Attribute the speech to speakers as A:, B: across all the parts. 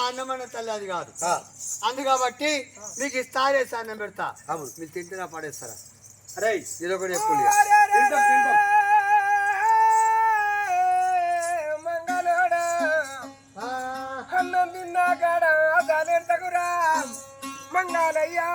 A: అన్నమన్న తల్లి అది కాదు. అందుకబట్టి మీకు ఇస్తారే అన్నం పెడతా. మీరు తింటున్నా పడేస్తారా? అరే ఇదొకటి ఎక్కువ
B: అన్నం తిన్నా కాడ దానెంతకురా మంగాలయ్యా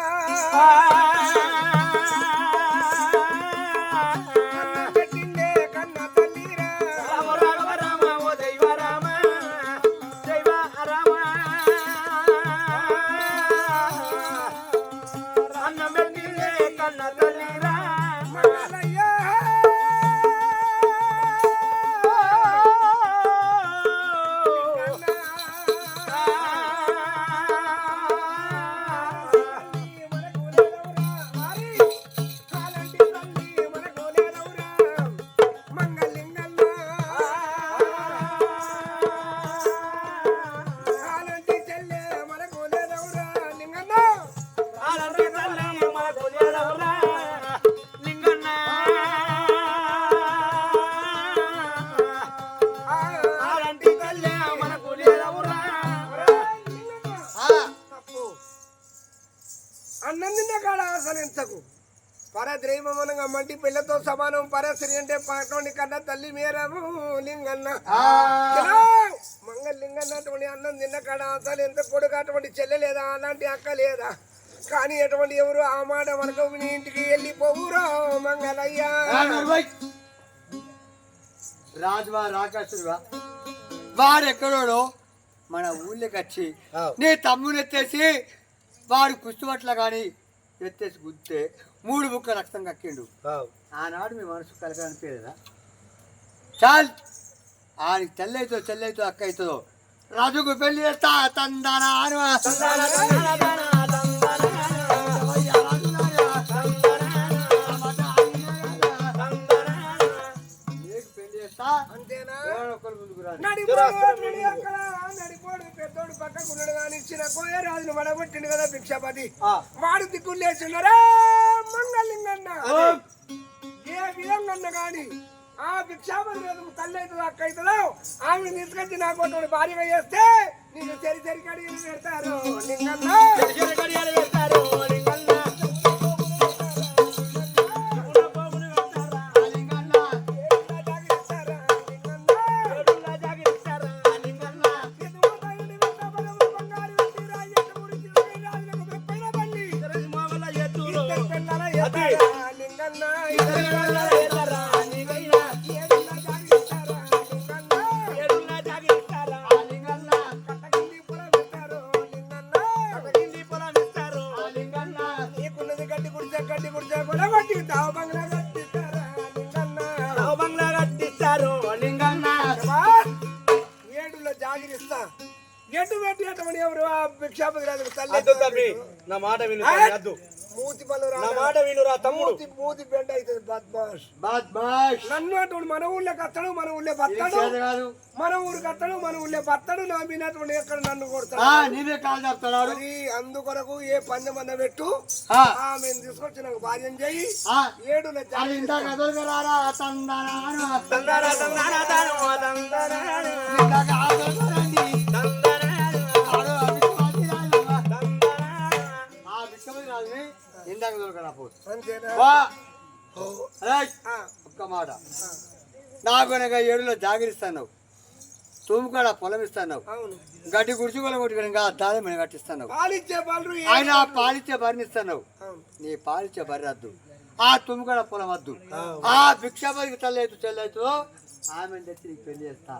B: అన్నం తిన్న కాడ ఆశలించకు పరద్రైవమనగా మంటి పిల్లతో సమానం పరశ్రీ అంటే పాటోని కన్నా తల్లి మేరము లింగన్న మంగళలింగన్న అటువంటి అన్నం తిన్న కాడ ఆశలు ఎంత కొడుకు అటువంటి చెల్లె లేదా అలాంటి అక్క లేదా కానీ అటువంటి ఎవరు ఆ మాట వరకు నీ ఇంటికి వెళ్ళిపోవురో మంగళయ్యా
A: రాజువా రాకాసుడువా వాడెక్కడోడో మన ఊళ్ళోకి వచ్చి నీ తమ్ముని ఎత్తేసి వాడు కుస్తుపట్ల కానీ ఎత్తేసి గుద్దితే 3 బుక్క రక్తం కక్కిండు. ఆనాడు మీ మనసు కలగనిపించలేదా? చాల్ ఆయనకి చెల్లైతో అక్క అవుతుందో రాజుకు పెళ్లి చేస్తా తందానా
B: పెద్దోడు పక్కకున్నాడు కానీ ఇచ్చిన కోయరాజును వడగొట్టిండు కదా భిక్షాపతి వాడు దిక్కులు లేచున్నారా మంగళలింగన్న ఏ విధంగా కానీ ఆ భిక్షాపతి తల్లి అవుతుందో అక్క అవుతుందో ఆమె తీసుకొచ్చి నాకు ఒకటి భార్యగా చేస్తే నేను సరి కడిగి పెడతారు లింగన్న పెడతారు
C: నా మాట విను తమ్ముడు
B: మూతి బెండ అవుతుంది బద్మాష్ నన్ను అటువంటి మన ఊళ్ళో కత్తడు మన ఊళ్ళో బత్తడు మన ఊరు కత్తడు మన ఊళ్ళో బత్తడు నా మీనటువంటి ఎక్కడ నన్ను కొడతాడు అందుకొరకు ఏ పందెమన్న పెట్టు ఆమె తీసుకొచ్చి నాకు భార్యం చేయి 7
A: ఇందాక ఒక్క మాట నాకునగా 7లో జాగిరిస్తాను తూముకాడ పొలం ఇస్తాను గడ్డి గుడిచుకోలే కొట్టుకుని ఇంకా అద్దాలు మనం కట్టిస్తాను ఆయన పాలిచ్చే బరిని ఇస్తాను నీ పాలిచ్చే బరి వద్దు ఆ తుమ్ముకాడ పొలం వద్దు ఆ భిక్షాపతికి తల్లైతు చెల్లైతు ఆమె తెచ్చి నీకు పెళ్లి చేస్తా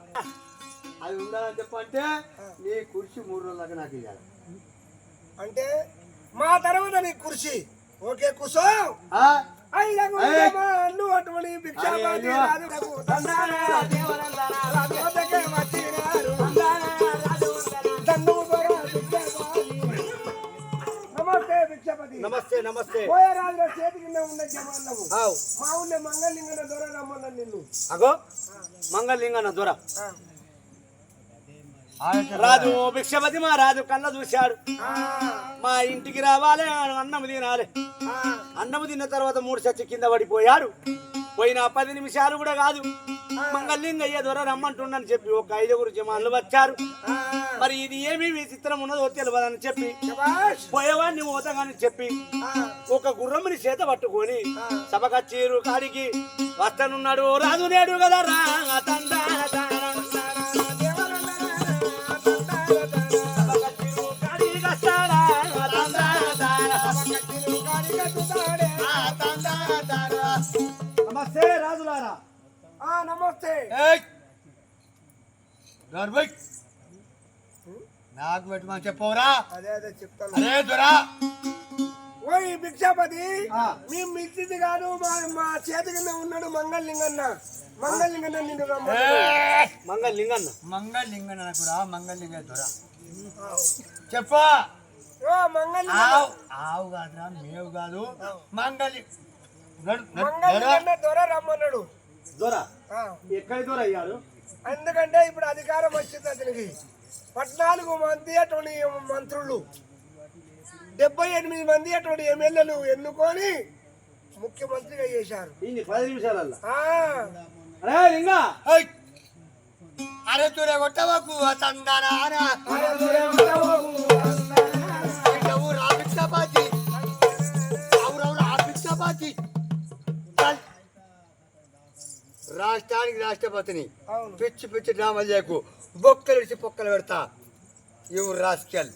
A: అది ఉండాలని చెప్పంటే నీ కుర్చీ 3 రోజుల దాకా నాకు ఇవ్వాలి
B: అంటే మా తర్వాత నీ కుర్చీ ఓకే కుసో అటువంటి భిక్షాపతి నమస్తే భిక్షాపతి
C: నమస్తే నమస్తే
B: పోయరాజుల చేతి కింద ఉన్న జమాన్నము మా ఊళ్ళో మంగళలింగన దొర రమ్మన్నా నిన్ను
C: అగో మంగళలింగన దొర రాజు భిక్షపతి మా రాజు కళ్ళ చూశాడు మా ఇంటికి రావాలి అన్నం తినాలి అన్నం తిన్న తర్వాత 3 చచ్చి కింద పడిపోయాడు పోయిన 10 నిమిషాలు కూడా కాదు మంగళలింగయ్య దొర రమ్మంటుండని చెప్పి ఒక 5 జమాన్లు వచ్చారు. మరి ఇది ఏమి విచిత్రం ఉన్నదో తెలియదని చెప్పి పోయేవాడిని పోతాగాని చెప్పి ఒక గుర్రమ్మని చేత పట్టుకొని సభకచ్చీరు కాడికి వస్తనున్నాడు. రాజు లేడు కదా రా నమస్తే రాజులారా.
B: నమస్తే.
A: నాకు పెట్టమని చెప్పవరా?
B: అదే అదే చెప్తాను.
A: అరే దొరా
B: ఓయ్ భిక్షాపతి, మీ మిత్రుడు గారు మా చేతి కింద ఉన్నాడు మంగళలింగన్న. మంగళలింగన్న నిన్ను
C: మంగళలింగన్న
A: మంగళలింగన్న కూడా మంగళలింగ దొర చెప్పా.
B: ఓ మంగళలింగ
A: ఆవు కాదురా, మేవు కాదు, మంగళి
B: మంగళలింగన్న దొర రమ్మన్నాడు.
C: దొర ఎక్కడ దొర అయ్యాడు?
B: ఎందుకంటే ఇప్పుడు అధికారం వచ్చింది అతనికి. 14 మంది అటువంటి మంత్రులు, 78 మంది అటువంటి ఎమ్మెల్యేలు ఎన్నుకొని ముఖ్యమంత్రిగా చేశారు.
C: 10 నిమిషాలల్లా.
A: అరే తురే కొట్టవకు రాష్ట్రానికి రాష్ట్రపతిని పిచ్చి పిచ్చి డ్రామా చేయకు. బొక్కలు ఇచ్చి పొక్కలు పెడతా. ఇవ్వు రాస్కెల్.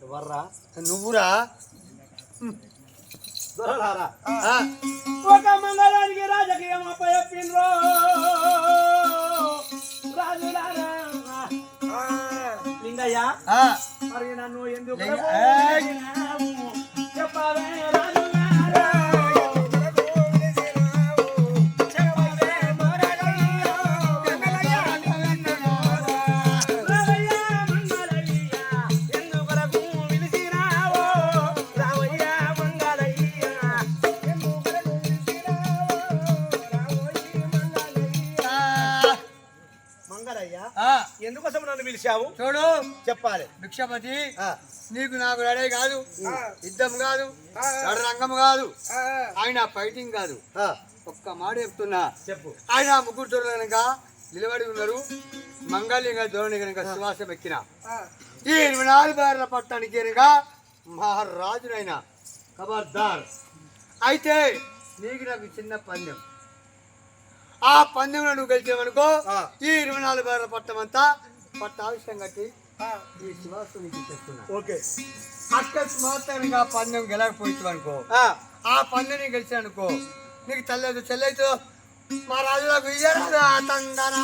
C: ఎవర్రా
A: నువ్వురా.
C: దొరలారా. ఒక మంగళానికి రాజకీయం అప్పచెప్పిండ్రో రాజులారా. లింగయ్య మరి నన్ను ఎందుకు చెప్పావే రాజులారా. ఎందుకోసం నన్ను పిలిచావు?
A: చూడు
C: చెప్పాలి.
A: భిక్షపతి, నీకు నాకు రెడీ కాదు, యుద్ధం కాదు, రంగం కాదు, ఆయన ఫైటింగ్ కాదు. ఒక్క మాట చెప్తున్నా,
C: చెప్పు.
A: ఆయన ముగ్గురు దొరలనక నిలబడి ఉన్నారు. మంగళలింగ దొరని కనుక శ్వాసం ఎక్కిన ఈ 24 బార్ల పట్టడానికి కనుక మహారాజునైనా ఖబర్దార్. అయితే నీకు నాకు చిన్న పందెం. ఆ పందెంలో నువ్వు గెలిచావనుకో ఈ 24 బార్ల పట్టం అంతా పట్టావిషయం కట్టి ఈ శ్వాసం నీకు చెప్తున్నా.
C: ఓకే.
A: అకస్మాత్తుగా పందెం గెలకపోయిచ్చు అనుకో, ఆ పందెం గెలిచానుకో నీకు తల్లేదు చెల్లైతు మా రాజులకు ఇయ్యరాదా తందనా.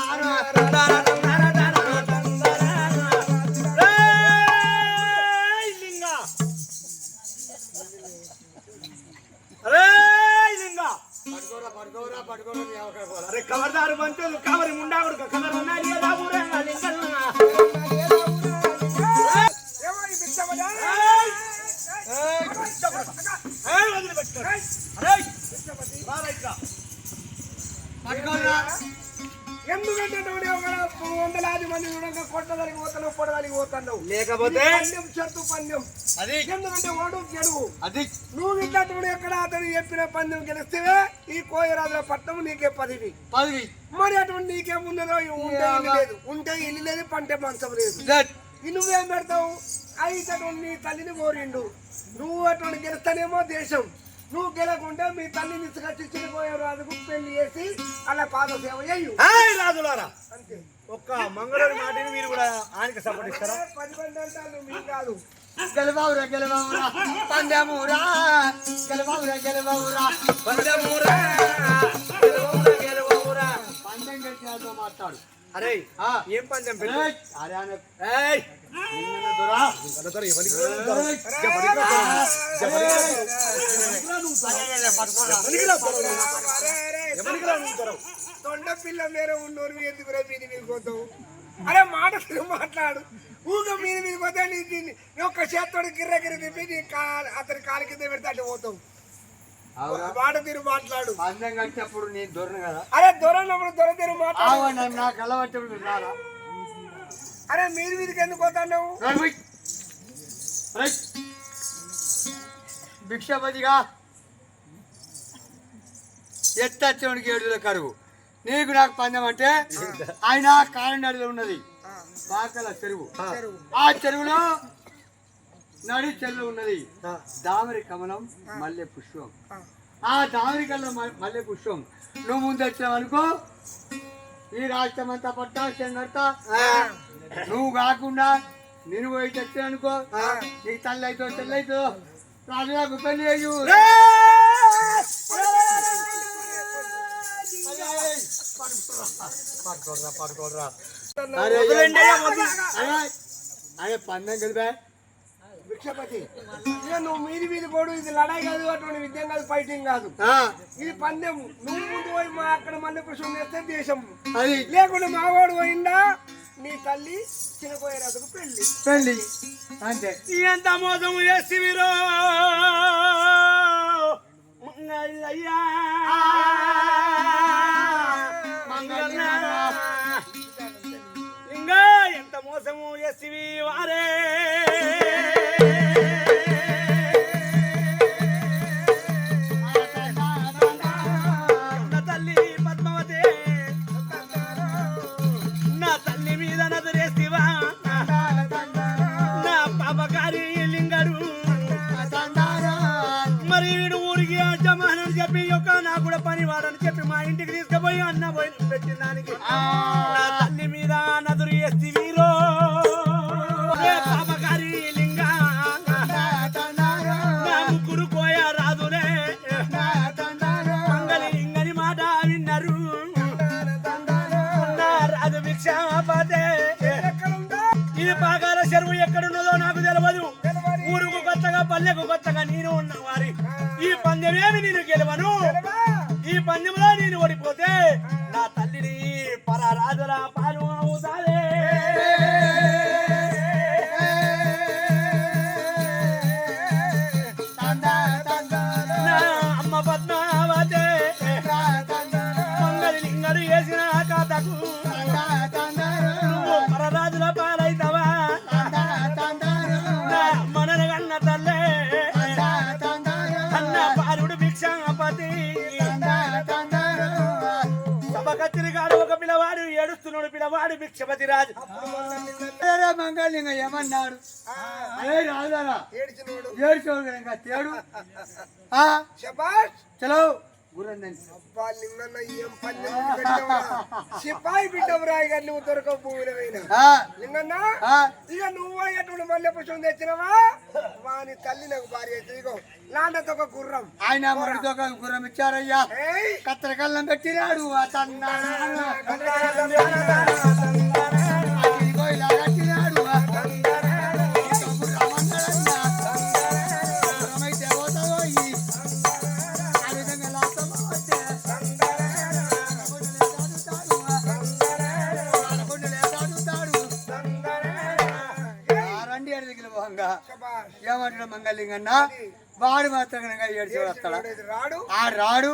C: అరే కవర్దారు బంతులు కవరి ముండాగుడు కవర్ ఉన్నాయి కదా ఊరంగా లింగన్న.
B: ఎందుకంటే 100 మంది కొట్టడానికి పోతాను, పొడడానికి పోతాను.
C: లేకపోతే
B: షర్తు పందెం
A: అది.
B: ఎందుకంటే ఓడు గెలువు
A: అది.
B: నువ్వు ఇట్లాంటి ఎక్కడ అతను చెప్పిన పందెం గెలిస్తే ఈ కోయరాజుల పట్టణం నీకే 10. మరి అటువంటి నీకేమున్నదో ఉంటే ఇల్లు లేదు, పంటే మంచం లేదు. నువ్వేం పెడతావు? అయితే నీ తల్లిని కోరిండు. నువ్వు అటువంటి గెలుస్తానేమో దేశం, నువ్వు గెలకుంటే మీ తల్లిని తీసుకొచ్చి చిన్నపోయే రాజుకు పెళ్లి చేసి అలా పాద సేవ చేయు.
C: రాజులారా,
B: అంతే.
C: ఒక్క మంగళూరు మాటని మీరు కూడా ఆయనకి సపోర్ట్ ఇస్తారా?
B: 10 మంది అంటారు, మీరు కాదు.
A: గెలవావురా గెలవావురా పందెమురా, గెలవావురా గెలవావురా
C: పందెమురా, గెలవావురా గెలవావురా.
A: పందెం గెలిచినాతో మాట్లాడు.
C: అరే ఏం పందెం పెట్టు?
A: అరే అన్న
B: తొండ పిల్ల మేర ఉన్నోరు ఎందుకు మీది మీద పోతావు? అరే మాట మాట్లాడు. ఊగా మీద మీద పోతే నీ ఒక్క చేత్తోడు గిర్రగిరి తిప్పి నీ అతని కాలు కింద పెడితే అటు పోతావు. మాట తీరు మాట్లాడు.
A: పందెం కట్టినప్పుడు నేను దొరను కదా.
B: అరే దొరన్నప్పుడు దొర తీరు మాట్లాడు.
A: నాకు అలవట్టప్పుడు రారా.
B: అరే మీరు మీదకి ఎందుకు పోతావు?
A: భిక్షపతిగా ఎత్తచ్చోనికి 7 కరువు. నీకు నాకు పందెం అంటే ఆయన కాలినడిలో ఉన్నది పాకల చెరువు. ఆ చెరువులో నడి చెరువు ఉన్నది దామరి కమలం మల్లె పుష్పం. ఆ దామరి కళ్ళ మల్లె పుష్పం నువ్వు ముందు వచ్చినావు అనుకో ఈ రాష్ట్రం అంతా పట్టాల్సిన కడతా. నువ్వు కాకుండా నేను పోయి తెచ్చా అనుకో నీకు తల్లి అవుతో తెల్లి అవుతో రాజులకు పెళ్లి అయ్యు. అదే పందెం కలిపా
B: భిక్షపతి ఇక నువ్వు మీది పోడు. ఇది లడాయి కాదు, అటువంటి విద్యం కాదు, ఫైటింగ్ కాదు. ఇది పందెం. నువ్వు ముందు పోయి మా అక్కడ మల్లె పుష్పం చేస్తే దేశం
A: అది
B: లేకుండా మావాడు పోయిందా నీ తల్లి చిన్నపోయే రాజుకు పెళ్లి
A: పెళ్లి అంతే.
C: ఎంత మోసం చేసి మీరు మంగళయ్యా ఇంకా ఎంత మోసము చేసివి వారే నా తల్లి పద్మావతి నా తల్లి మీద నదురేసివా నా పాపకారి లింగడు మరి వీడు ఊరికి యజమాని చెప్పి యొక్క నా కూడా పని వాడని చెప్పి మా ఇంటికి తీసుకుపోయి అన్న పోయి పెట్టిన దానికి నా తల్లి మీద నదురు వేసి వీరో పాపకారి లింగ నా ముగ్గురు కోయ రాదులే మంగళి లింగని మాట విన్నారు నా రాజు భిక్షాపతే. ఇది పాకాల చెరువు ఎక్కడున్నదో నాకు తెలియదు. ఊరుకు కొత్తగా పల్లెకు కొత్తగా నేను ఉన్న వారి ఈ పందెమేమి నేను గెలవను. ఈ పందెంలో నేను ఓడిపోతే నా తల్లిని పరరాజుల పాలు అవుతాలే. నా అమ్మ పద్మావతే మంగళి లింగడు వేసిన కథకు నువ్వు పరరాజుల పాలైతావా నా మనన కన్న తల్లే అన్న బాలుడు భిక్షాపతి. సభకత్తిరిగాడు ఒక పిల్లవాడు ఏడుస్తున్నాడు పిల్లవాడు భిక్షపతి రాజు.
A: మంగళలింగ ఏమన్నాడు రాజారా ఏడ్చోడు ఇంకా తేడు చలో
B: సిపాయి బిడ్డరాయి గారు నువ్వు దొరకపోయిన లింగన్న ఇక నువ్వు ఎటువంటి మల్లె పుష్పం తెచ్చినవా వాని తల్లి నాకు భార్య అయితే ఇగో లాండతో ఒక గుర్రం
A: ఆయన మరితో ఒక గుర్రం ఇచ్చారయ్యా. కత్తెర కళ్ళం పెట్టినాడు ఏమంటాడు మంగళలింగన్న వాడు మాత్రం ఏడ్చి వస్తాడు. ఆ రాడు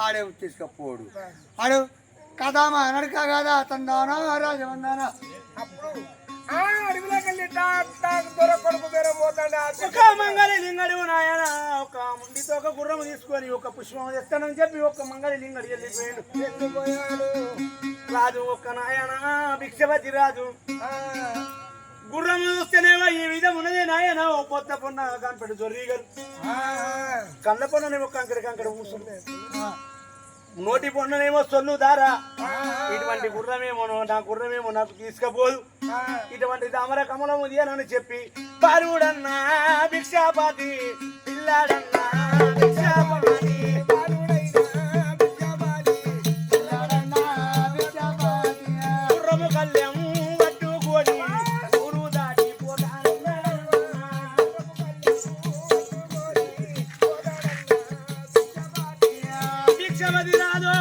A: ఆడే తీసుకపోడు. ఆడు కదామా అనడు కదా తందానా రాజవందానా
C: ఒక మంగళి లింగడు నాయన ఒక ముండితో ఒక గుర్రం తీసుకొని ఒక పుష్పం తెస్తానని చెప్పి ఒక మంగళి లింగడు వెళ్ళిపోయాడు. రాజు ఒక్క నాయన భిక్షపతి రాజు గుర్రం చూస్తేనేమో ఈ విధం ఉన్నది నాయన ఓ పొత్త పొన్న కనిపెట్టు జొర్రీగారు కళ్ళ పొన్ననేమో కంకడ కూర్చుంటే నోటి పొన్ననేమో సొల్లు దారా. ఇటువంటి గుర్రమేమో నా గుర్రమేమో నాకు తీసుకపోదు. ఇటువంటి దామర కమలము తీయాలని చెప్పి పారుడన్నా భిక్షాపతి పిల్లాడన్నా భిక్షాపతి గుర్రము కళ్యాణం పట్టుకొని ఊరు దాటిపోతాను భిక్షపతి రాజు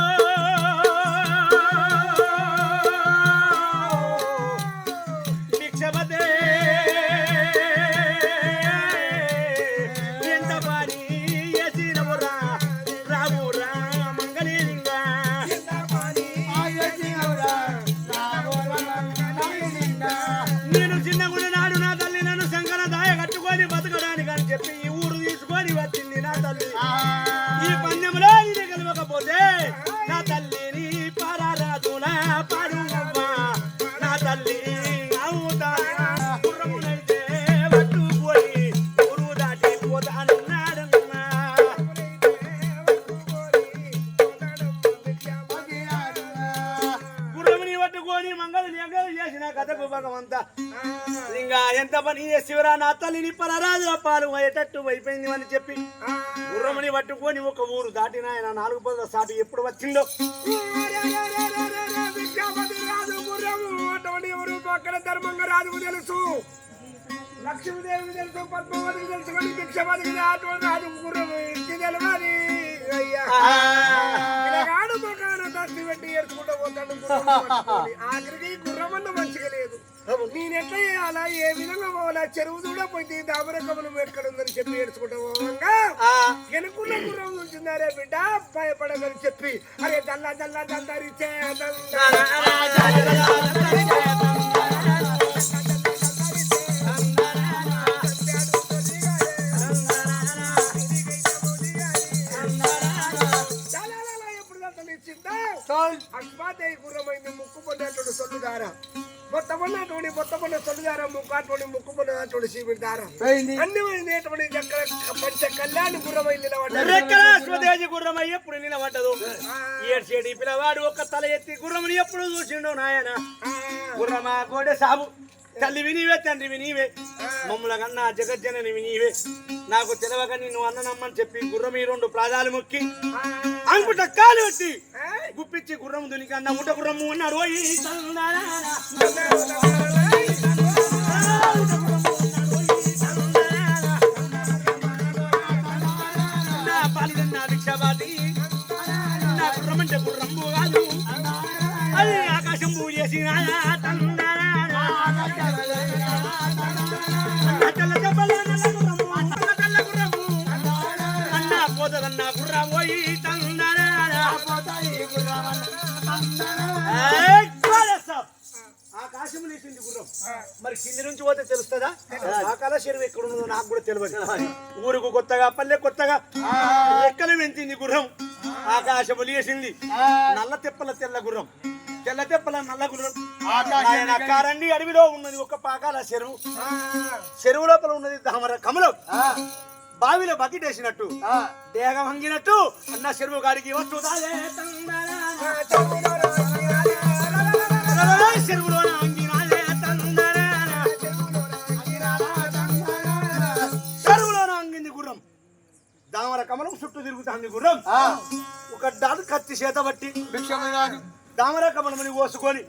C: భిక్షపతి ఎంత పని చేసినవురా రావురా మంగళలింగ తల్లి అవుతానా గుర్రమునైతే పట్టుకొని ఊరు దాటి పోతానన్నాడమ్మా గుర్రముని పట్టుకొని మంగళ చేసిన కథకు భగవంతా ఇంకా ఎంత పని చేసివరా నా తల్లిని పరరాజుల పాలు అయ్యేటట్టు అయిపోయింది అని చెప్పి గుర్రముని పట్టుకొని ఒక ఊరు దాటిన ఆయన 4 పదుల సాటి ఎప్పుడు వచ్చిందో
B: అక్కడ ధర్మంగా రాజుకు తెలుసు లక్ష్మీదేవికి తెలుసు పద్మావతికి తెలుసు కానీ భిక్షపతికి అటువంటి రాజు గుర్రం తెలియాలి అయ్యా ఆడు మొకాన దస్తి పెట్టి ఏర్చుకుంటూ పోతాడు ఆఖరికి గుర్రమన్న మంచిగా లేదు నేనెట్లా చేయాలా ఏ విధంగా పోవాలా చెరువు చూడపోతే దామరకములు ఎక్కడుందని చెప్పి ఏడ్చుకుంటూ పోవంగా వెనుకున్న గుర్రం చూసిందారే బిడ్డ భయపడమని చెప్పి అరే దల్లా దల్లా దల్లారిచే అస్మాదేవి గుర్రమైంది ముక్కు పొందేటువంటి సొల్లుదార మొత్తమన్నటువంటి మొత్తమన్న సొల్లుదార ముక్కాటువంటి ముక్కు పొందేటువంటి సీమిడి దార అన్ని పోయినటువంటి పంచ కళ్యాణి గుర్రమైంది
C: స్వదేశీ గుర్రమై ఎప్పుడు నిలబడ్డదు ఏడ్చేడి పిల్లవాడు ఒక్క తల ఎత్తి గుర్రముని ఎప్పుడు చూసిండో నాయన గుర్రమా గోడె సాబు తల్లివి నీవే తండ్రివి నీవే మమ్మల కన్నా జగజ్జననివి నీవే నాకు తెలవక నిన్ను అన్ననమ్మని చెప్పి గుర్రం ఈ 2 ప్రాదాలు మొక్కి అంకుట కాలు వచ్చి గుప్పిచ్చి గుర్రం దునికి అన్న ముట గుర్రము అన్నాడు నా పాలిదన్న భిక్షాబాది నా గుర్రం అంటే గుర్రము కాదు అది ఆకాశం పూ చేసి ఆకాశం లేచింది గుర్రం మరి కింది నుంచి పోతే తెలుస్తుందా ఆకాల చెరువు ఎక్కడ ఉన్నదో నాకు కూడా తెలియదు ఊరుకు కొత్తగా పల్లె కొత్తగా ఎక్కలు వెంచింది గుర్రం ఆకాశము లేచింది నల్ల తెప్పల తెల్ల గుర్రం తెల్ల తెప్పల నల్ల గుర్రం ఆయన కారండి అడవిలో ఉన్నది ఒక పాకాల చెరువు చెరువు లోపల ఉన్నది దామర కమలం బావిలో బకెట్ వేసినట్టు దేహ వంగినట్టు అన్న చెరువు గారికి వస్తుందాలే చెరువులో చెరువులోన అంగింది గుర్రం దామర కమలం చుట్టూ తిరుగుతుంది గుర్రం ఒక డాలు కత్తి చేత బట్టి దామర కమలమని కోసుకొని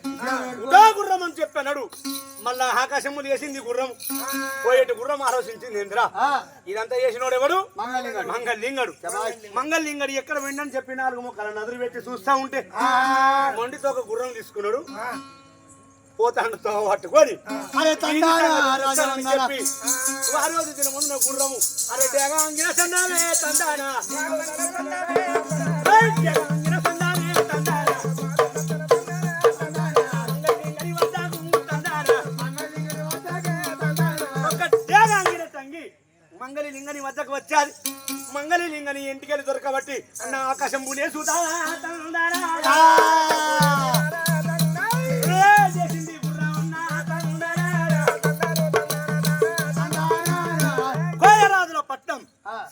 C: గుర్రం అని చెప్పాడు మళ్ళా ఆకాశము చేసింది గుర్రం పోయేటి గుర్రం ఆలోచించింది ఇంద్ర ఇదంతా చేసినోడు ఎవడు మంగళలింగడు మంగళలింగడు ఎక్కడ వెండని చెప్పి 4 మొక్కలు నదురు పెట్టి చూస్తా ఉంటే మొండితో ఒక గుర్రం తీసుకున్నాడు పోతాండుతో పట్టుకొని చెప్పి వారి రోజు తిన ముందు గుర్రము అరే డేగాంగిన సందానే తందానా మంగళి లింగని వద్దకు వచ్చాది మంగళి లింగని ఇంటికెళ్ళి దొరకబట్టి అన్న ఆకాశం పూలే చూదా కోయరాజుల పట్నం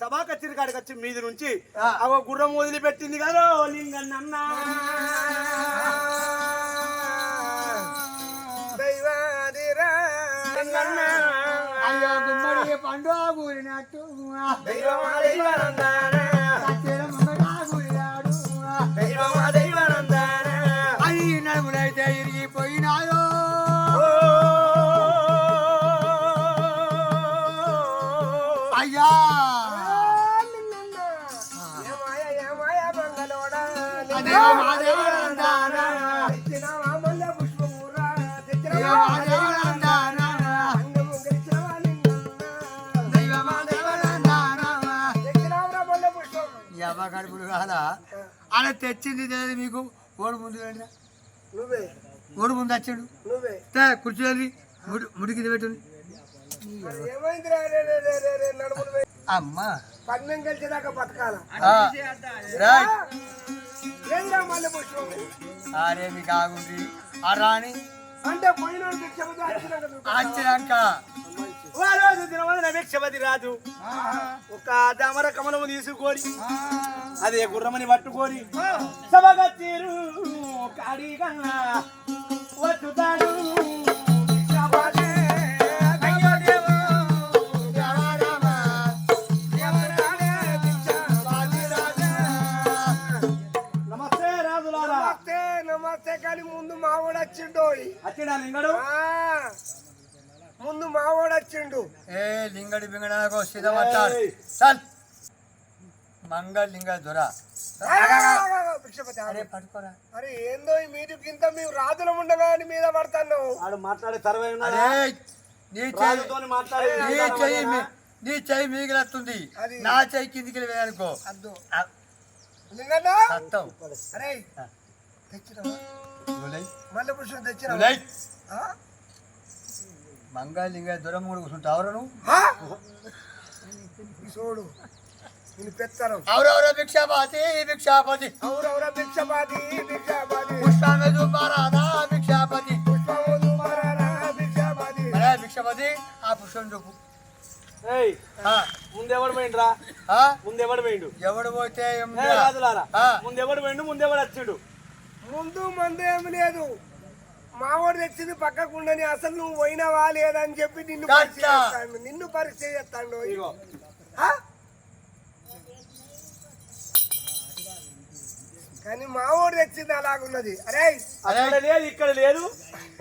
C: సభా కచ్చేరి కాడికి వచ్చి మీది నుంచి అవ గుర్రం వదిలిపెట్టింది కదా లింగన్న
A: పండు కూరినట్టు అయ్యి నడుములైతే ఇరిగిపోయినాయో అయ్యా కడుపులు కాదా అలా తెచ్చింది తెలియదు మీకు ఓడు ముందు
B: నువ్వే
A: ఓడు ముందు వచ్చాడు
B: నువ్వే
A: కూర్చోండి ముడికి పెట్టు అమ్మా
B: పన్నం కలిసేదాకా బతకాల
A: అరే మీకు ఆగుండ్రి ఆ రాణి
B: అంటే పోయినాడు భిక్షపతి
A: వచ్చినాక
C: ఓ రోజు దినవదన భిక్షపతి రాజు ఒక దమర కమలము తీసుకొని అదే గుర్రమని పట్టుకొని సభగా తీరు కాడి కన్నా వచ్చుతాడు భిక్షపతి. అయ్యో దేవో దేవరామ, దేవరాలే భిక్షపతి రాజా. నమస్తే రాజులారా.
B: నమస్తే నమస్తే. కానీ ముందు మావాడు వచ్చిండు.
C: వచ్చినా లింగడు
B: ముందు మావాడు వచ్చిండు.
A: ఏ లింగడి బింగడాకో సీదా మాట్లాడు చల్ మంగళ లింగ దొర
B: భిక్షపతి
A: అరే పట్టుకోరా
B: అరే ఏందో ఈ మీరు గింత మేము రాజులం ఉండగా మీద పడతాను.
C: ఆడు మాట్లాడే తర్వై
A: అరే నీ చెయ్యి
C: రాజుతోని మాట్లాడే
A: నీ చెయ్యి మీగిలత్తుంది
B: అది.
A: నా చెయ్యి కిందికి వేయనుకో
B: అద్దు లింగన్న.
A: సత్తం
B: అరే తెచ్చినావా
A: నువ్వులై,
B: మల్లె పుష్పం తెచ్చినావా?
A: నువ్వులై. మంగళ లింగ దొర మూడు కూర్చుంటావురా నువ్వు
B: చూడు నేను పెత్తనం.
A: అవురవురా భిక్షాపతి భిక్షాపతి
B: అవురవురా భిక్షపతి భిక్షపతి
A: పుష్పామె చూపారాదా భిక్షాపతి
B: పుష్పములు మరణ భిక్షపతి.
A: మరే భిక్షపతి ఆ పుష్పం చూపు
C: ఏయ్
A: ఆ,
C: ముందెవడు పోయిండ్రా
A: ఆ,
C: ముందెవడు పోయిండు
A: ఎవడు పోతే ఏం
C: ఏ రాజులారా
A: ఆ.
C: ముందెవడు పోయిండు ముందెవడు వచ్చిండు
B: ముందు మందు ఏమి లేదు. మావాడు తెచ్చింది పక్కకుండని అసలు నువ్వు పోయినావా లేదని చెప్పి నిన్ను పరీక్ష
A: గట్లా.
B: చేస్తాడు. నిన్ను పరీక్ష చేస్తాడు.
C: ఇగో
B: ఆ? కానీ మావాడు తెచ్చింది అలాగున్నది. అరే
C: అక్కడ లేదు ఇక్కడ లేదు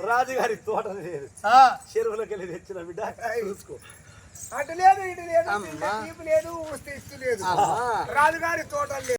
C: రాజుగారి తోట లేదు
A: ఆ,
C: చెరువులోకి వెళ్ళి తెచ్చిన బిడ్డ చూసుకో
B: అటు లేదు ఇటు లేదు తీపి లేదు ఇస్తు లేదు
A: అమ్మా.
B: రాజుగారి తోటలు లేదు.